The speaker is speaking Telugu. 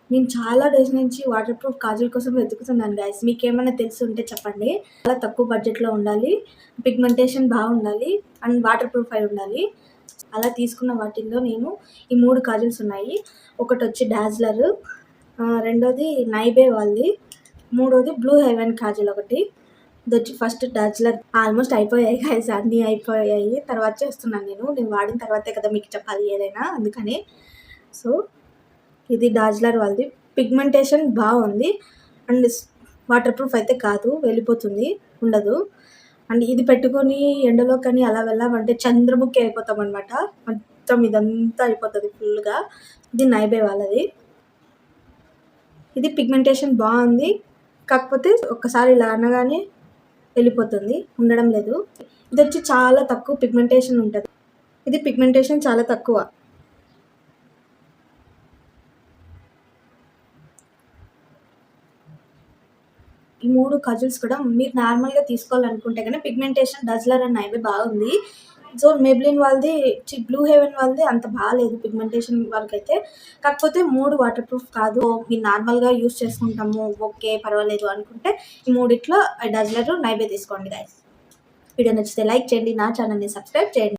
నేను చాలా డేస్ నుంచి వాటర్ ప్రూఫ్ కాజల్ కోసం వెతుకుతున్నాను గైస్. మీకేమైనా తెలిసి ఉంటే చెప్పండి. చాలా తక్కువ బడ్జెట్‌లో ఉండాలి, పిగ్మెంటేషన్ బాగుండాలి అండ్ వాటర్ ప్రూఫ్ అయి ఉండాలి. అలా తీసుకున్న వాటిల్లో నేను ఈ 3 కాజల్స్ ఉన్నాయి. ఒకటొచ్చి డాజ్లర్, రెండోది నైబే వాళ్ళది, మూడోది బ్లూ హెవెన్ కాజల్ ఒకటి. ఇదొచ్చి ఫస్ట్ డాజ్లర్. ఆల్మోస్ట్ అయిపోయాయి గైస్, అన్నీ అయిపోయాయి. తర్వాత చేస్తున్నాను నేను వాడిన తర్వాతే కదా మీకు చెప్పాలి ఏదైనా, అందుకని. సో ఇది డాజ్లర్ వాళ్ళది. పిగ్మెంటేషన్ బాగుంది అండ్ వాటర్ ప్రూఫ్ అయితే కాదు, వెళ్ళిపోతుంది, ఉండదు. అండ్ ఇది పెట్టుకొని ఎండలో కానీ అలా వెళ్ళామంటే చంద్రముఖి అయిపోతాం అనమాట. మొత్తం ఇదంతా అయిపోతుంది ఫుల్గా. ఇది నైబే వాళ్ళది. ఇది పిగ్మెంటేషన్ బాగుంది, కాకపోతే ఒక్కసారి ఇలా అనగానే వెళ్ళిపోతుంది, ఉండడం లేదు. ఇది వచ్చి చాలా తక్కువ పిగ్మెంటేషన్ ఉంటుంది. ఇది పిగ్మెంటేషన్ చాలా తక్కువ. ఈ 3 కజిల్స్ కూడా మీరు నార్మల్గా తీసుకోవాలనుకుంటే కనుక పిగ్మెంటేషన్ డాజ్లర్ అండ్ నైబే బాగుంది. సో మేబ్లిన్ వాళ్ళది, బ్లూ హెవెన్ వాళ్ళది అంత బాగాలేదు పిగ్మెంటేషన్ వాళ్ళకైతే. కాకపోతే 3 వాటర్ ప్రూఫ్ కాదు, మీరు నార్మల్గా యూస్ చేసుకుంటాము, ఓకే పర్వాలేదు అనుకుంటే ఈ మూడిట్లో డాజ్లర్ నైబే తీసుకోండి గైస్. వీడియో నచ్చితే లైక్ చేయండి, నా ఛానల్ని సబ్స్క్రైబ్ చేయండి.